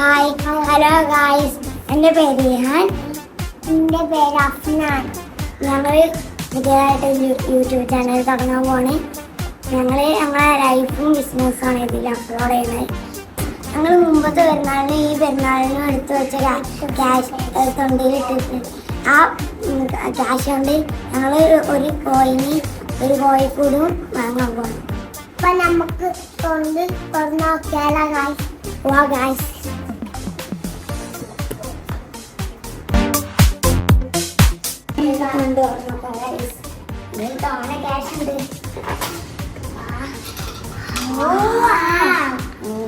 Hi hello guys, എൻ്റെ പേര് ഇഹാൻ. എൻ്റെ പേര് അഫ്നാൻ. ഞങ്ങൾ പുതിയതായിട്ട് യൂട്യൂബ് ചാനൽ തുടങ്ങാൻ പോവാണ്. ഞങ്ങളെ ലൈഫും ബിസിനസ്സാണ് ഇതിൽ അപ്ലോഡ് ചെയ്യുന്നത്. ഞങ്ങൾ മുമ്പത്തെ പെരുന്നാളിന് ഈ പെരുന്നാളിനും എടുത്തു വെച്ച ക്യാഷ് തൊണ്ടിയിലിട്ടിട്ട് ആ ക്യാഷ് കൊണ്ട് ഞങ്ങൾ ഒരു കോഴിക്കൂടും വാങ്ങാൻ പോകണം. അപ്പം നമുക്ക് തൊണ്ട് തുറന്ന് നോക്കിയാലോ ഗായ്സ്? വാ ഗായ്സ്. കൊണ്ട് തുറന്നോക്കാം ഗായ്സ്. ഇതിൽ തോനെ ക്യാഷ് ഉണ്ട്.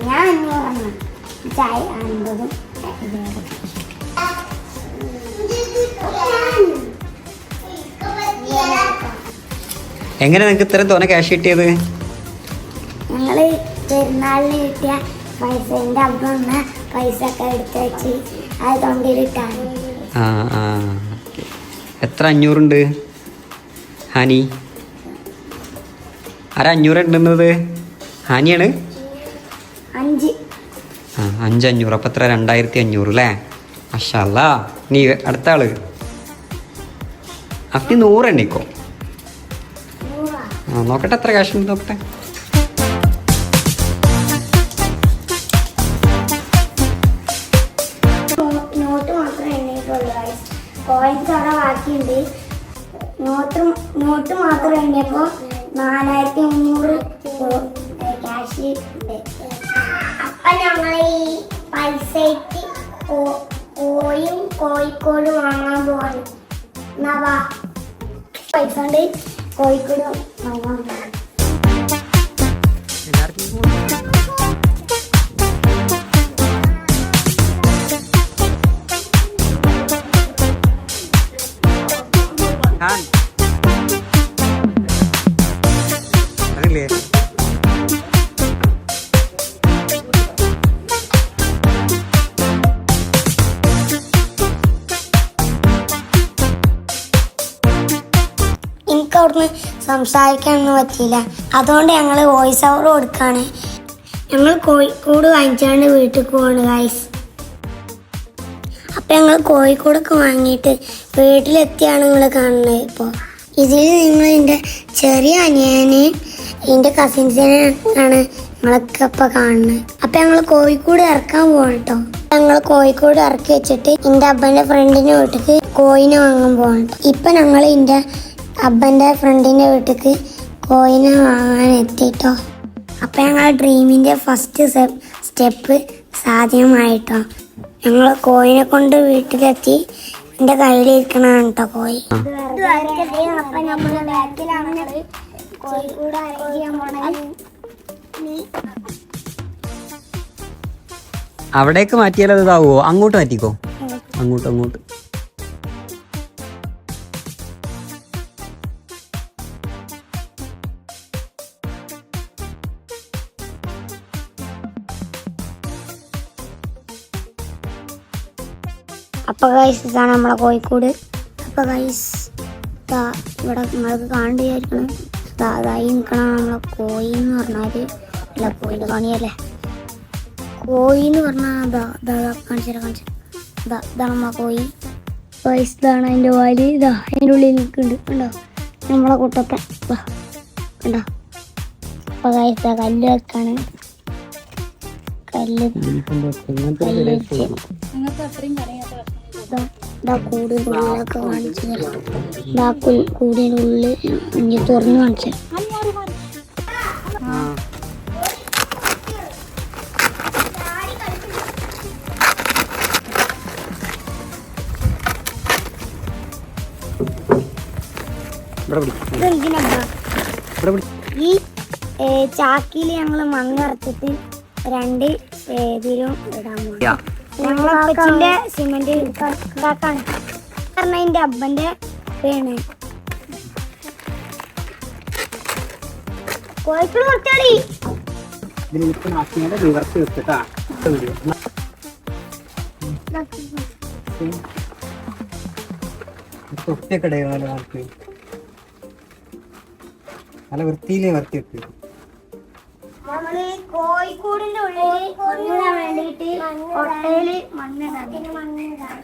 ഞാൻ 500 ചായ 50. എങ്ങനെ നിങ്ങൾക്ക് ഇത്രയും തോനെ ക്യാഷ് കിട്ടിയത്? ഞങ്ങള് പെരുന്നാളിന് കിട്ടിയ പൈസന്റെ അമ്മ പൈസ ഒക്കെ എടുത്ത് വെച്ച് അത് തൊണ്ടിലിട്ടാണ്. എത്ര 500 ഉണ്ട് ഹാനി? ആരാ 500 ഉണ്ടെന്നത്? ഹാനിയാണ്. 5 500. അപ്പം എത്ര? 2500 അല്ലേ? മാഷാ അല്ലാ. നീ അടുത്ത ആള് അപ്പി 100 എണ്ണിക്കോ. നോക്കട്ടെ എത്ര ക്യാഷ് ഉണ്ട് നോക്കട്ടെ. നോട്ട് മാത്രമേ എണ്ണിയിട്ടുള്ളൂ. കോയിൻസ് അവിടെ ബാക്കിയുണ്ട്. നോട്ട് മാത്രം എണ്ണിയപ്പോൾ 4300 ക്യാഷ് ഉണ്ട്. അപ്പം ഞങ്ങൾ ഈ പൈസയ്ക്ക് കോഴിക്കോട് വാങ്ങാൻ പോവാണ്. എന്നാ വാ, പൈസ കൊണ്ട് കോഴിക്കോട് വാങ്ങാൻ പോവാണ്. അറിയില്ലേ? എനിക്ക് അവിടുന്ന് സംസാരിക്കാനൊന്നും പറ്റിയില്ല. അതുകൊണ്ട് ഞങ്ങൾ വോയിസ് ഓവർ കൊടുക്കുകയാണ്. ഞങ്ങൾ കോഴിക്കോട് വാങ്ങിച്ചാണ്ട് വീട്ടിൽ പോവാണ് ഗായ്സ്. അപ്പം ഞങ്ങൾ കോഴിക്കോടൊക്കെ വാങ്ങിയിട്ട് വീട്ടിലെത്തിയാണ് നിങ്ങൾ കാണുന്നത്. ഇപ്പോൾ ഇതിൽ നിങ്ങൾ എൻ്റെ ചെറിയ അനിയനെയും എൻ്റെ കസിൻസിനെയാണ് ഞങ്ങളൊക്കെ ഇപ്പോൾ കാണുന്നത്. അപ്പം ഞങ്ങൾ കോഴിക്കോട് ഇറക്കാൻ പോകണം കേട്ടോ. ഞങ്ങൾ കോഴിക്കോട് ഇറക്കി വെച്ചിട്ട് എൻ്റെ അപ്പൻ്റെ ഫ്രണ്ടിൻ്റെ വീട്ടിലേക്ക് കോയിനെ വാങ്ങാൻ പോകണം. ഇപ്പം ഞങ്ങൾ എൻ്റെ അപ്പൻ്റെ ഫ്രണ്ടിൻ്റെ വീട്ടിലേക്ക് കോയിനെ വാങ്ങാൻ എത്തിട്ടോ. അപ്പം ഞങ്ങൾ ഡ്രീമിൻ്റെ ഫസ്റ്റ് സ്റ്റെപ്പ് സാധ്യമായിട്ടോ. ഞങ്ങൾ കോയിനെ കൊണ്ട് വീട്ടിലെത്തി. എൻ്റെ കയ്യിലിരിക്കണതാണ് കേട്ടോ കോയി. അപ്പം നമ്മൾ ബാക്കിലാണ് കോഴിക്കോട് അറേഞ്ച് ചെയ്യാൻ പോണത്. അവിടേക്ക് മാറ്റിയാലോ ഇതാവോ? അങ്ങോട്ട് മാറ്റിക്കോ. അങ്ങോട്ട് അപ്പോൾ ഗൈസ് ഇതാണ് നമ്മളെ കോഴിക്കോട്. അപ്പോൾ ഗൈസ് ഇവിടെ നിങ്ങൾക്ക് കാണേണ്ടിയായിരിക്കണം. അതായി നിൽക്കണം നമ്മളെ കോഴി എന്ന് പറഞ്ഞാൽ. അല്ല, കോഴിൻ്റെ പണിയല്ലേ. കോഴി എന്ന് പറഞ്ഞാൽ കാണിച്ചു ഇതാണ് നമ്മളെ കോഴി. ഗൈസ് ഇതാണ് അതിൻ്റെ വാല്. അതിൻ്റെ ഉള്ളിൽ നിൽക്കുന്നുണ്ട് കണ്ടോ നമ്മളെ കുട്ടപ്പൻ. കണ്ടോ? അപ്പോൾ ഗൈസ് കല്ല് വെക്കാണ്. കല്ല് കൂടിനുള്ളിലൊക്കെ കാണിച്ചു തരാം. കൂടിനുള്ളിൽ ഇനി തുറന്ന് കാണിച്ചു തരാം. ഈ ചാക്കിയിൽ ഞങ്ങൾ മണ്ണിറച്ചിട്ട് 2 ഇതിലും ഇടാൻ പോകും. ഞങ്ങളെ അപ്പച്ചിന്റെ സിമെന്റ് ഇതാക്കാണ്. കാരണം എൻ്റെ അപ്പൻ്റെ പേണ് കോഴിക്കോട് കുറച്ചാടി നല്ല വൃത്തിയിലേ വൃത്തി വെക്ക്. നമ്മള് കോഴിക്കൂടിന്റെ ഉള്ളിൽ മണ്ണിടാൻ വേണ്ടിട്ട് കൊട്ടയില് മണ്ണിടാം.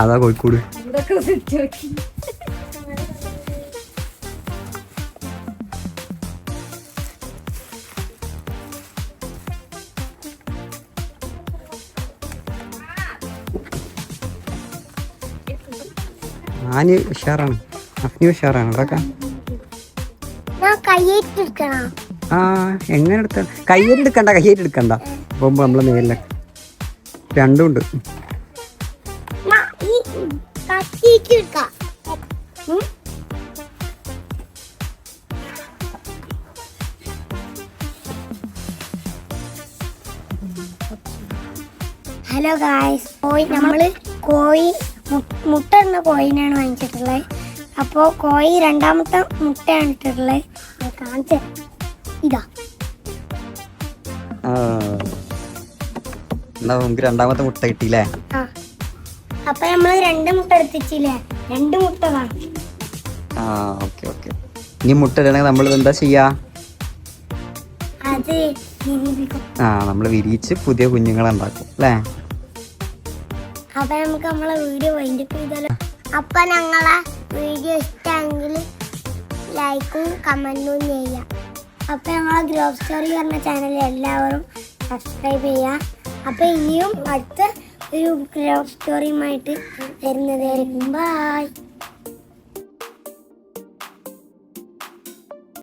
അതാ കോഴിക്കോട്. ആന് ഉഷാറാണ്, അഫ്നി ഉഷാറാണ്. ഇവിടൊക്കെ കയ്യേറ്റെടുക്കണം. ആ എങ്ങനെ എടുത്ത കയ്യേറ്റെടുക്കണ്ട, കയ്യേറ്റെടുക്കണ്ട. പോകുമ്പോ നമ്മളെ മേലില രണ്ടും ഉണ്ട്. ഹലോ ഗായ്സ്, നമ്മള് കോഴി മുട്ട ഇടുന്ന കോഴിനെയാണ് വാങ്ങിച്ചിട്ടുള്ളത്. അപ്പോൾ കോഴി രണ്ടാമത്തെ മുട്ടയാണ് ഇട്ടിട്ടുള്ളത്. കാണിച്ച ഇതാ. നമുക്ക് രണ്ടാമത്തെ മുട്ട കിട്ടിയില്ലേ? ആ, അപ്പൊ നമ്മള് 2 മുട്ട എടുത്തിച്ചില്ലേ? 2 മുട്ട കാണും. ആ ഓക്കെ ഓക്കെ. ഇനി മുട്ട ഇടണമെങ്കിൽ നമ്മൾ എന്താ ചെയ്യാ? അത് നമ്മൾ വിരിയിച്ച് പുതിയ കുഞ്ഞുങ്ങളെ ഉണ്ടാക്കും അല്ലേ? അപ്പൊ നമുക്ക് നമ്മളെ വീഡിയോ വൈൻഡപ്പ് ചെയ്താലോ? അപ്പൊ ഞങ്ങളെ വീഡിയോ ഇഷ്ടമെങ്കിൽ ലൈക്കും കമന്റും ചെയ്യാം. അപ്പൊ ഞങ്ങളെ ഗ്രോവ് സ്റ്റോറി പറഞ്ഞ ചാനൽ എല്ലാവരും സബ്സ്ക്രൈബ് ചെയ്യാം. അപ്പൊ ഇനിയും അടുത്ത ഒരു ഗ്രോവ് സ്റ്റോറിയുമായിട്ട് വരുന്നതായിരിക്കും. ബൈ.